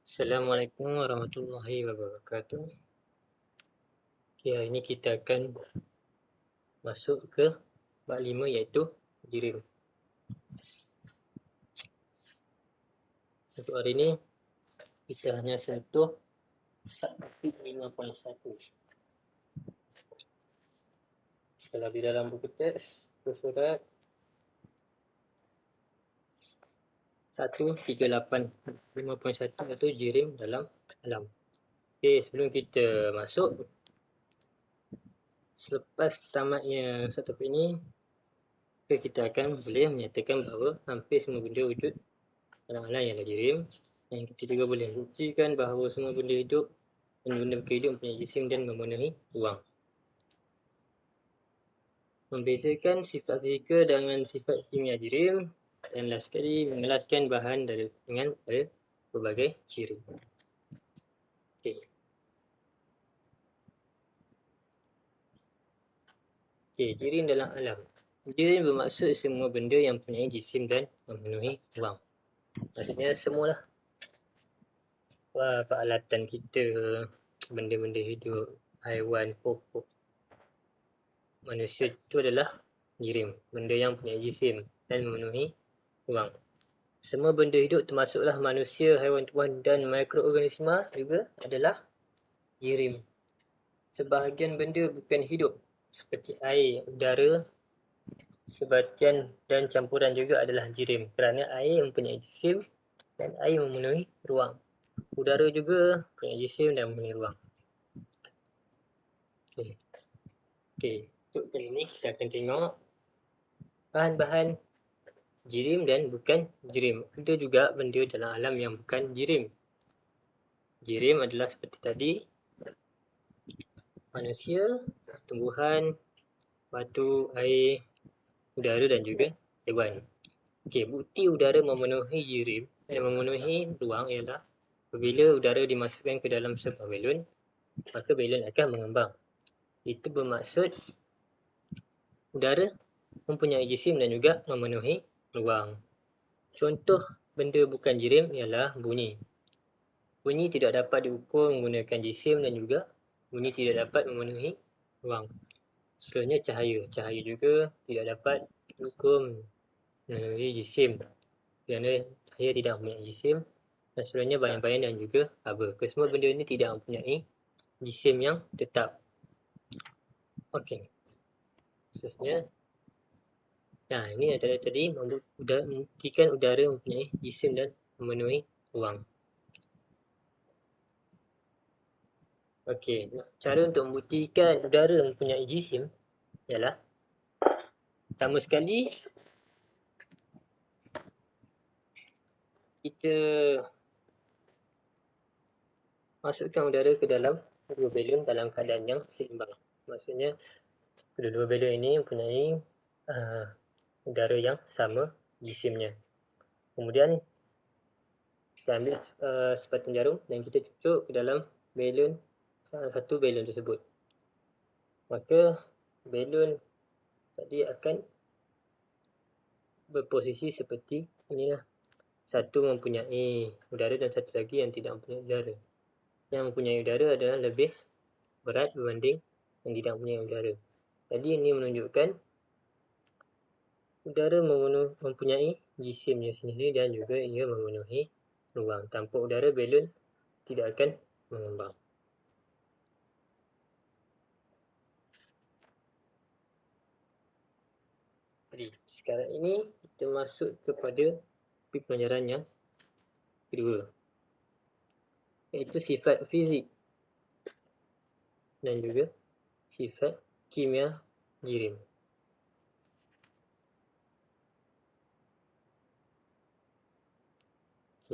Assalamualaikum warahmatullahi wabarakatuh. Okay, hari ini kita akan masuk ke bab 5 iaitu jirim. Untuk hari ini kita hanya sentuh topik 5.1. Kalau di dalam buku teks surat 138 5.1 iaitu jirim dalam alam. Okay, sebelum kita masuk, selepas tamatnya satu topik ini, kita akan boleh menyatakan bahawa hampir semua benda wujud dalam alam ialah jirim. Dan kita juga boleh buktikan bahawa semua benda hidup dan benda berkehidup mempunyai jisim dan memenuhi ruang. Membezakan sifat fizikal dengan sifat kimia jirim, dan last sekali mengelaskan bahan dengan berbagai ciri. Okey, jirim dalam alam. Jirim bermaksud semua benda yang mempunyai jisim dan memenuhi ruang. Maksudnya semualah. Peralatan kita, benda-benda hidup, haiwan, pokok, manusia itu adalah jirim, benda yang mempunyai jisim dan memenuhi ruang. Semua benda hidup termasuklah manusia, haiwan tuan dan mikroorganisma juga adalah jirim. Sebahagian benda bukan hidup seperti air, udara, sebahagian dan campuran juga adalah jirim kerana air mempunyai jisim dan air memenuhi ruang. Udara juga mempunyai jisim dan memenuhi ruang. Okey, untuk kali ini kita akan tengok bahan-bahan jirim dan bukan jirim. Ada juga benda dalam alam yang bukan jirim. Jirim adalah seperti tadi, manusia, tumbuhan, batu, air, udara dan juga haiwan. Okey, bukti udara memenuhi jirim dan memenuhi ruang ialah apabila udara dimasukkan ke dalam sebuah belon, maka belon akan mengembang. Itu bermaksud udara mempunyai jisim dan juga memenuhi ruang. Contoh benda bukan jirim ialah bunyi. Bunyi tidak dapat diukur menggunakan jisim dan juga bunyi tidak dapat memenuhi ruang. Seterusnya cahaya. Cahaya juga tidak dapat diukur melalui jisim kerana cahaya tidak mempunyai jisim. Dan seterusnya bayang-bayang dan juga haba. Kesemua benda ini tidak mempunyai jisim yang tetap. Okey. Seterusnya, ini yang tadi membuktikan udara mempunyai jisim dan memenuhi ruang. Okey, cara untuk membuktikan udara mempunyai jisim ialah pertama sekali kita masukkan udara ke dalam dua belon dalam keadaan yang seimbang. Maksudnya kedua-dua belon ini mempunyai udara yang sama jisimnya. Kemudian kita ambil sepatang jarum dan kita cucuk ke dalam belon, salah satu belon tersebut. Maka belon tadi akan berposisi seperti inilah. Satu mempunyai udara dan satu lagi yang tidak mempunyai udara. Yang mempunyai udara adalah lebih berat berbanding yang tidak mempunyai udara. Jadi ini menunjukkan udara mempunyai jisimnya sendiri dan juga ia memenuhi ruang. Tanpa udara belon tidak akan mengembang. Jadi sekarang ini kita masuk kepada topik pelajaran yang kedua, iaitu sifat fizik dan juga sifat kimia jirim.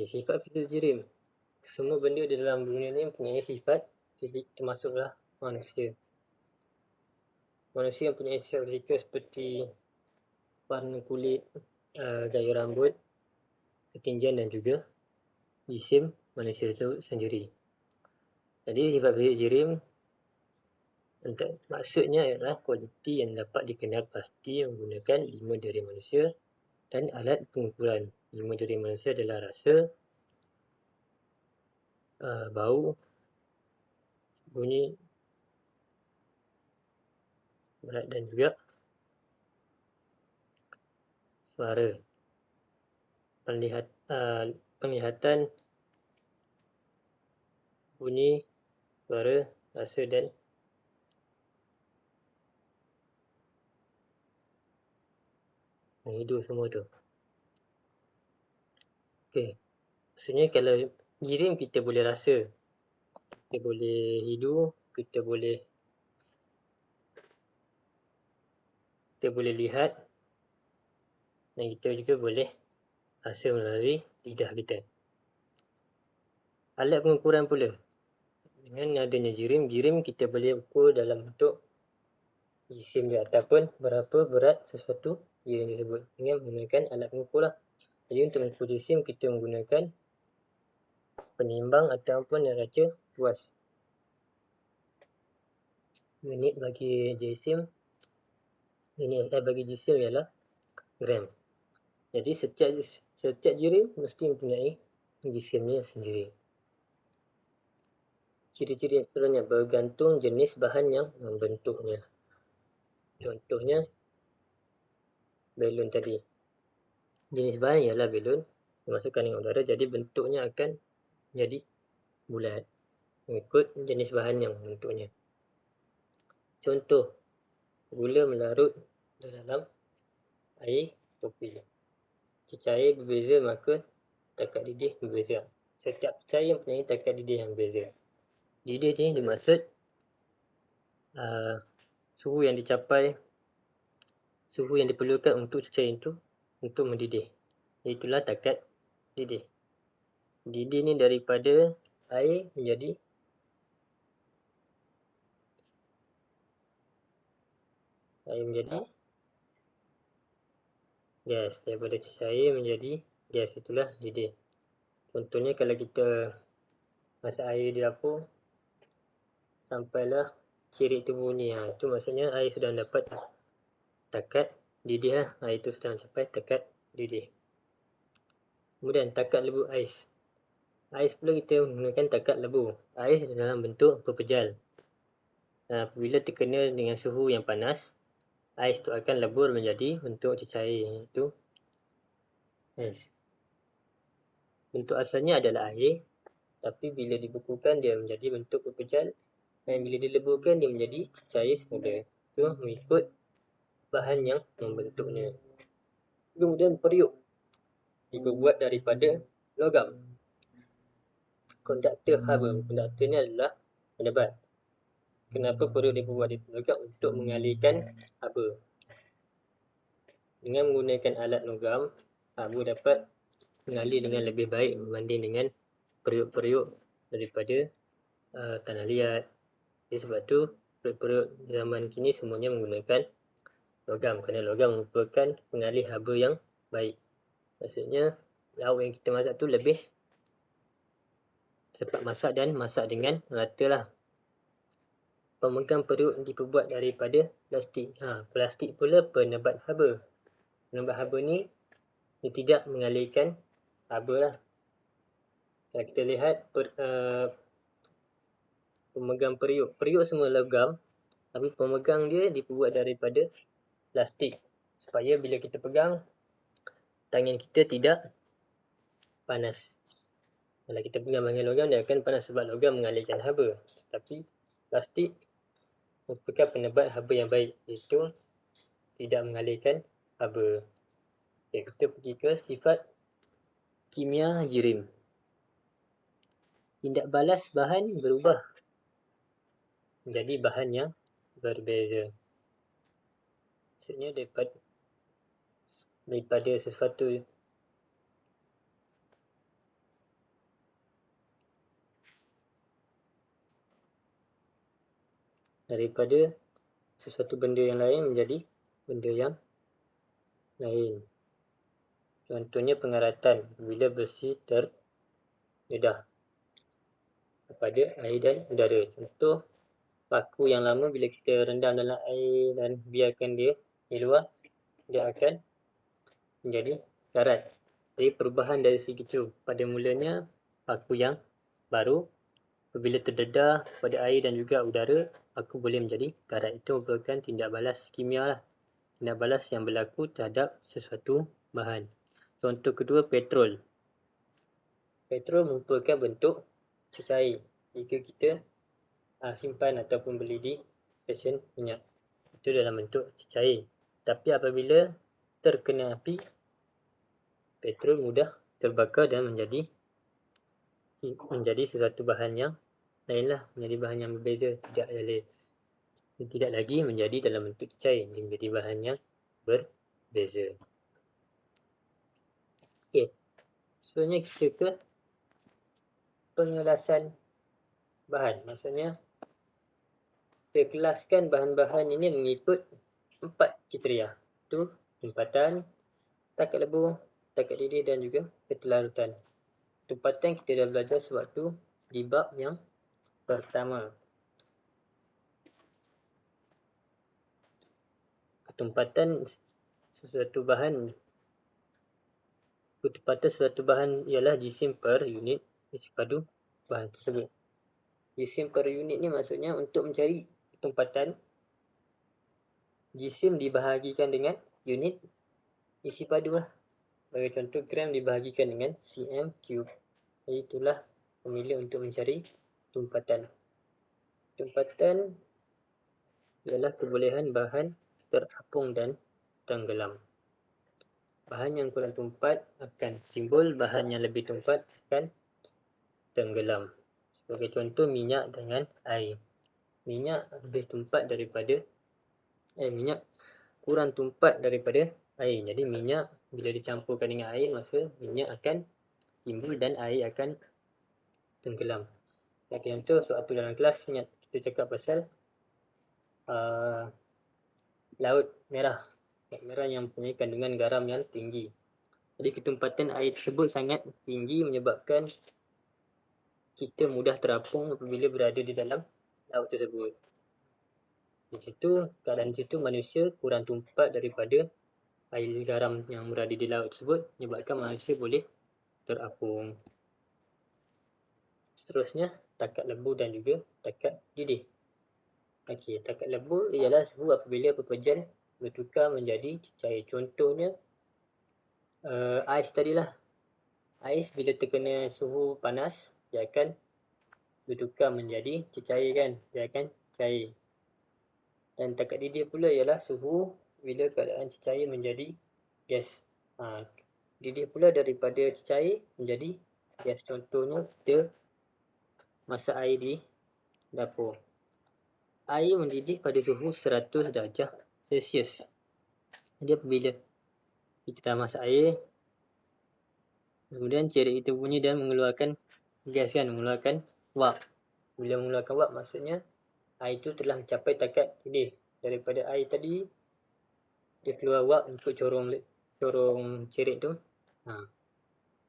Sifat fizik jirim. Semua benda di dalam dunia ini mempunyai sifat fizik, termasuklah manusia. Manusia mempunyai sifat fizikal seperti warna kulit, gaya rambut, ketinggian dan juga jisim manusia itu sendiri. Jadi sifat fizik jirim maksudnya ialah kualiti yang dapat dikenal pasti menggunakan 5 jari manusia dan alat pengukuran. 5 jari manusia adalah rasa, bau, bunyi, berat dan juga suara. Penglihatan, bunyi, suara, rasa dan hidu semua tu. Okey. Maksudnya kalau jirim kita boleh rasa, kita boleh hidu, kita boleh lihat dan kita juga boleh rasa melalui lidah kita. Alat pengukuran pula. Dengan adanya jirim kita boleh ukur dalam bentuk jisim dia ataupun berapa berat sesuatu jirim tersebut dengan menggunakan alat pengukur lah. Jadi untuk mengukur jisim kita menggunakan penimbang ataupun neraca puas. Unit bagi jisim, unit SI bagi jisim ialah gram. Jadi setiap jirim mesti mempunyai jisimnya sendiri. Ciri-ciri yang seterusnya bergantung jenis bahan yang membentuknya. Contohnya balon tadi. Jenis bahan ialah balon dimasukkan dengan udara, jadi bentuknya akan jadi bulat mengikut jenis bahan yang membentuknya. Contoh, gula melarut dalam air kopi. Cecair berbeza maka takat didih berbeza. Setiap cecair mempunyai takat didih yang berbeza. Didih ni dimaksud suhu yang dicapai, suhu yang diperlukan untuk cecair itu untuk mendidih. Itulah takat didih. Didih ni daripada air menjadi gas, daripada cecair menjadi gas, itulah didih. Contohnya kalau kita masak air di dapur sampailah cirit tu bunyi, itu maksudnya air sudah mendapat takat didih lah. Air itu sudah mencapai takat didih. Kemudian takat lebu ais. Ais pula kita menggunakan takat lebu. Ais dalam bentuk pepejal. Apabila terkena dengan suhu yang panas, ais itu akan lebur menjadi bentuk cecair, iaitu ais. Bentuk asalnya adalah air, tapi bila dibekukan dia menjadi bentuk pepejal, dan bila dileburkan dia menjadi cecair semula. Itu mengikut bahan yang membentuknya. Kemudian periuk dibuat daripada logam. Konduktor haba. Konduktor ni adalah penebat. Kenapa periuk dibuat daripada logam? Untuk mengalirkan haba. Dengan menggunakan alat logam, haba dapat mengalir dengan lebih baik berbanding dengan periuk-periuk daripada tanah liat. Jadi sebab tu periuk-periuk zaman kini semuanya menggunakan logam, kerana logam merupakan pengalih haba yang baik. Maksudnya lauk yang kita masak tu lebih cepat masak dan masak dengan rata lah. Pemegang periuk diperbuat daripada plastik. Plastik pula penebat haba. Penebat haba ni dia tidak mengalirkan haba lah. Kalau kita lihat pemegang periuk. Periuk semua logam, tapi pemegang dia diperbuat daripada plastik. Supaya bila kita pegang, tangan kita tidak panas. Kalau kita pegang dengan logam, dia akan panas sebab logam mengalirkan haba. Tapi plastik merupakan penebat haba yang baik, iaitu tidak mengalirkan haba. Okay, kita pergi ke sifat kimia jirim. Tindak balas bahan berubah menjadi bahan yang berbeza. Maksudnya daripada sesuatu benda yang lain menjadi benda yang lain. Contohnya pengaratan bila besi terdedah kepada air dan udara. Contoh, paku yang lama bila kita rendam dalam air dan biarkan dia di luar, dia akan menjadi karat. Jadi perubahan dari segi itu, pada mulanya paku yang baru apabila terdedah pada air dan juga udara, aku boleh menjadi karat. Itu merupakan tindak balas kimia lah. Tindak balas yang berlaku terhadap sesuatu bahan. Contoh kedua, petrol. Petrol merupakan bentuk cecair jika kita simpan ataupun beli di stesen minyak. Itu dalam bentuk cecair. Tapi apabila terkena api, petrol mudah terbakar dan menjadi sesuatu bahan yang lainlah, menjadi bahan yang berbeza, tidak lagi menjadi dalam bentuk cecair, menjadi bahan yang berbeza. Okey, seterusnya kita ke pengelasan bahan. Maksudnya kita kelaskan bahan-bahan ini mengikut 4 kriteria. Itu tempatan, takat lebur, takat didih dan juga keterlarutan. Tempatan kita dah belajar sewaktu di bab yang pertama. Ketempatan sesuatu bahan ialah jisim per unit isi padu bahan tersebut. Jisim per unit ni maksudnya untuk mencari ketempatan, jisim dibahagikan dengan unit isi padu lah. Bagi contoh, gram dibahagikan dengan cm3. Itulah formula untuk mencari tempatan. Tempatan ialah kebolehan bahan terapung dan tenggelam. Bahan yang kurang tempat akan timbul, bahan yang lebih tempat akan tenggelam. Sebagai contoh, minyak dengan air. Minyak lebih tempat daripada minyak kurang tempat daripada air. Jadi minyak bila dicampurkan dengan air, maka minyak akan timbul dan air akan tenggelam. Sebagai contoh, sewaktu dalam kelas kita cakap pasal laut merah. Laut merah yang mempunyai kandungan garam yang tinggi. Jadi ketempatan air tersebut sangat tinggi menyebabkan kita mudah terapung apabila berada di dalam laut tersebut. Keadaan di situ manusia kurang tempat daripada air garam yang berada di laut tersebut menyebabkan manusia boleh terapung. Seterusnya, takat lebur dan juga takat didih. Okey, takat lebur ialah suhu apabila pepejan bertukar menjadi cecair. Contohnya ais tadilah. Ais bila terkena suhu panas, dia akan bertukar menjadi cecair kan, dia akan cair. Dan takat didih pula ialah suhu bila keadaan cecair menjadi gas. Didih pula daripada cecair menjadi gas. Contohnya kita masak air di dapur. Air mendidih pada suhu 100 darjah Celsius. Jadi apabila kita dah masak air, kemudian cerik itu bunyi dan mengeluarkan gas kan, mengeluarkan wap. Bila mengeluarkan wap, maksudnya air itu telah mencapai takat didih. Daripada air tadi, dia keluar wap ikut corong cerik tu.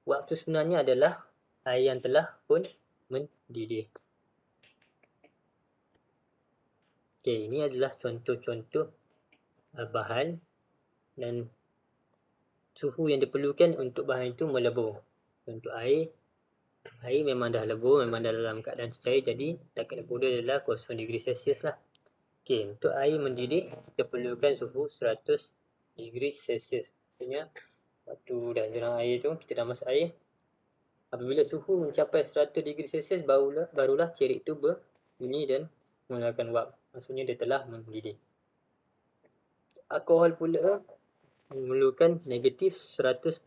Wap tu sebenarnya adalah air yang telah pun mendidih. Okey, ini adalah contoh-contoh bahan dan suhu yang diperlukan untuk bahan itu melebur. Untuk air memang dah lebur, memang dah dalam keadaan cecair, jadi takat lebur dia adalah 0 degree Celsius lah. Okey, untuk air mendidih, kita perlukan suhu 100 degree Celsius. Maksudnya, waktu dah jerang air tu, kita dah masak air. Apabila suhu mencapai 100 degree Celsius, barulah cerik tu berbunyi dan mengeluarkan wap. Maksudnya dia telah mendidih. Alkohol pula memerlukan negatif 117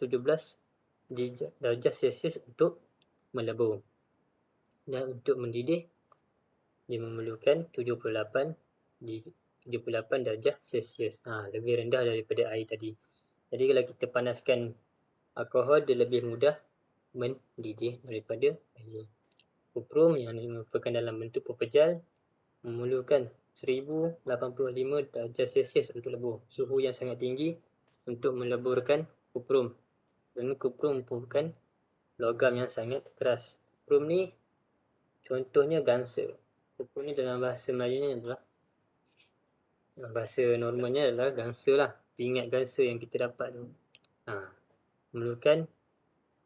darjah Celsius untuk melebur. Dan untuk mendidih, dia memerlukan 78 darjah Celsius. Lebih rendah daripada air tadi. Jadi kalau kita panaskan alkohol, dia lebih mudah mendidih daripada air. Kuprum yang merupakan dalam bentuk pepejal memerlukan 1085 darjah Celsius untuk lebur. Suhu yang sangat tinggi untuk meleburkan kuprum. Dan kuprum merupakan logam yang sangat keras. Kuprum ni contohnya gangsa. Kuprum ni dalam bahasa Melayunya adalah, bahasa normalnya adalah gangsa lah. Pingat gangsa yang kita dapat tu. Memerlukan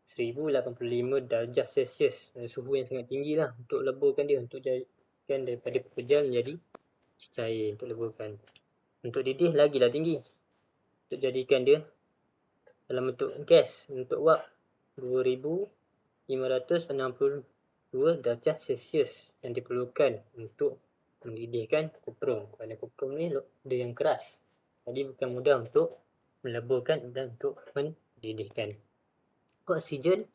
1085 darjah Celsius. Suhu yang sangat tinggi lah untuk leburkan dia, untuk jadikan daripada pepejal menjadi cair untuk leburkan. Untuk didih lagilah tinggi, untuk jadikan dia dalam bentuk gas, bentuk wap 2562 darjah Celsius yang diperlukan untuk mendidihkan kuprum. Kerana kuprum ni dia yang keras, jadi bukan mudah untuk meleburkan dan untuk mendidihkan. Oksigen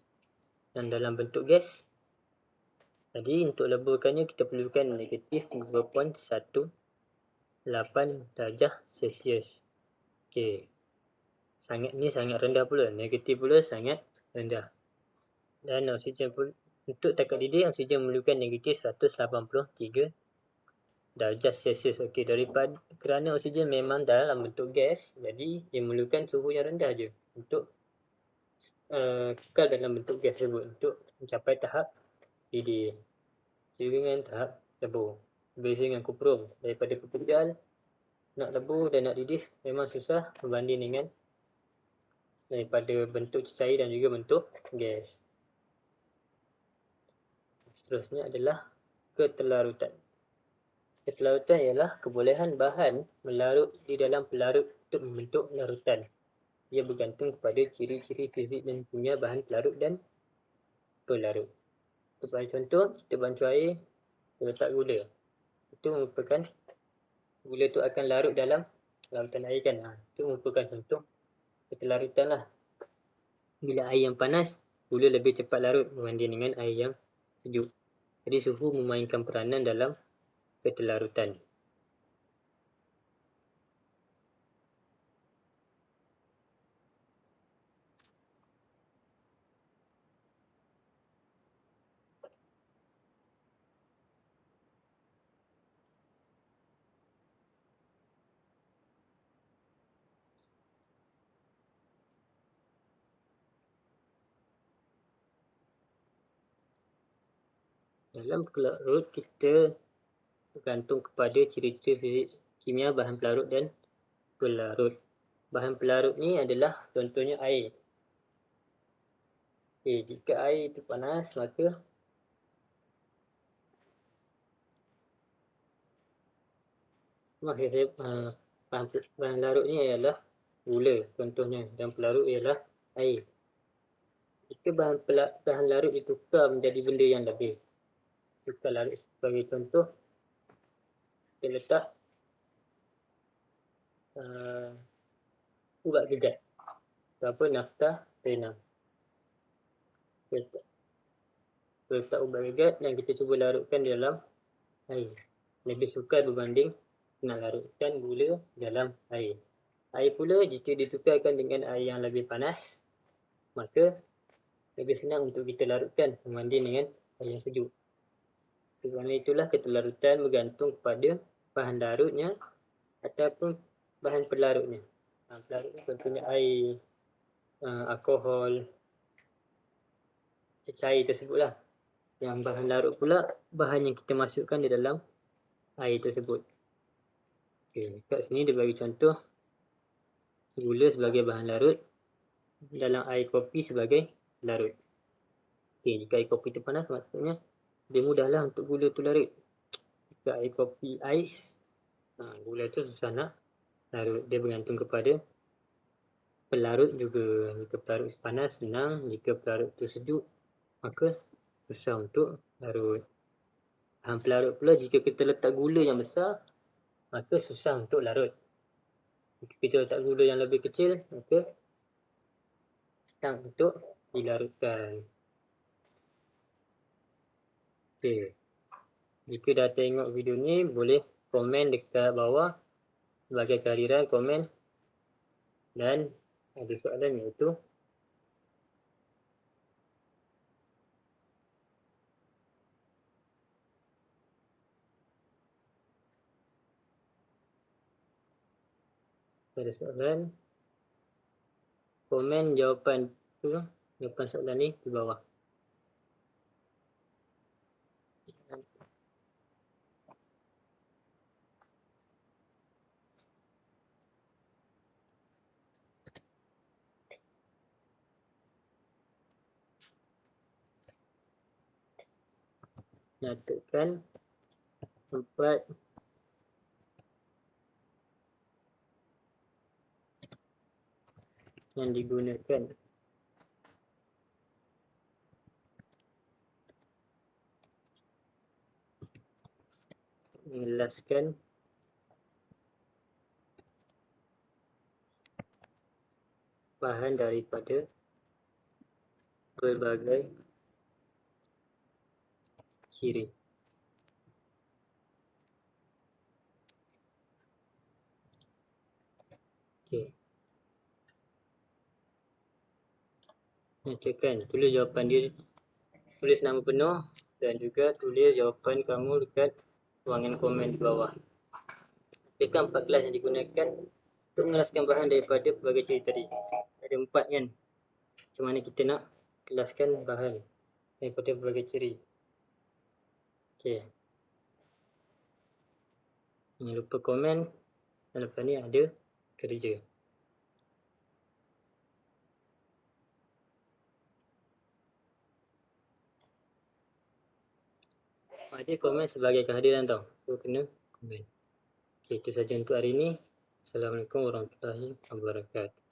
yang dalam bentuk gas, jadi untuk leburkannya kita perlukan negatif 2.18 darjah Celsius. Okey, sangat rendah pula, negatif pula sangat rendah. Dan oksigen pun untuk takat didih, oksigen memerlukan negatif 183 darjah Celsius. Okey, kerana oksigen memang dalam bentuk gas, jadi dia memerlukan suhu yang rendah je untuk kekal dalam bentuk gas tersebut untuk mencapai tahap didih dengan tahap lebur. Berbeza dengan kuprum, daripada pepejal nak lebur dan nak didih memang susah berbanding dengan daripada bentuk cair dan juga bentuk gas. Seterusnya adalah ketelarutan. Ketelarutan ialah kebolehan bahan melarut di dalam pelarut untuk membentuk larutan. Ia bergantung kepada ciri-ciri fizik dan kimia bahan pelarut dan pelarut. Sebagai contoh, kita bancuh air, kita letak gula. Itu merupakan, gula tu akan larut dalam larutan air kan. Itu merupakan contoh ketelarutan lah. Bila air yang panas, gula lebih cepat larut berbanding dengan air yang sejuk. Jadi suhu memainkan peranan dalam ketelarutan. Dalam pelarut, kita bergantung kepada ciri-ciri fizik kimia bahan pelarut dan pelarut. Bahan pelarut ni adalah contohnya air. Jika air itu panas, maka bahan larut ni ialah gula contohnya, dan pelarut ialah air. Jika bahan larut ditukar menjadi benda yang lebih, tukar larut sebagai contoh, kita letak ubat gegat atau nafta renang. Kita letak ubat gegat dan kita cuba larutkan dalam air. Lebih sukar berbanding nak larutkan gula dalam air. Air pula jika ditukarkan dengan air yang lebih panas, maka lebih senang untuk kita larutkan berbanding dengan air yang sejuk. Kerana itulah ketelarutan bergantung kepada bahan larutnya ataupun bahan pelarutnya. Pelarut ni contohnya air, alkohol, cair tersebutlah. Yang bahan larut pula bahan yang kita masukkan di dalam air tersebut. Okey, kat sini dia bagi contoh gula sebagai bahan larut, dalam air kopi sebagai larut. Okey, jika air kopi tu panas, maksudnya lebih mudahlah untuk gula tu larut. Jika air kopi ais, gula tu susah nak larut. Dia bergantung kepada pelarut juga. Jika pelarut panas senang, jika pelarut tu sejuk maka susah untuk larut. Bahan pelarut pula, jika kita letak gula yang besar maka susah untuk larut. Jika kita letak gula yang lebih kecil maka senang untuk dilarutkan. Okey, jika dah tengok video ni, boleh komen dekat bawah sebagai kehadiran komen, dan ada soalan iaitu komen jawapan soalan ni di bawah. nyatakan tempat yang digunakan menjelaskan bahan daripada berbagai ciri. Okey. Nyatakan, tulis jawapan dia, tulis nama penuh dan juga tulis jawapan kamu dekat ruangan komen di bawah. Nyatakan 4 kelas yang digunakan untuk menjelaskan bahan daripada berbagai ciri tadi. Ada 4 kan? Macam mana kita nak kelaskan bahan daripada berbagai ciri. Okey. Jangan lupa komen dan lepas ni ada kerja. Ada komen sebagai kehadiran tau. So kena komen. Okey, itu saja untuk hari ini. Assalamualaikum warahmatullahi wabarakatuh.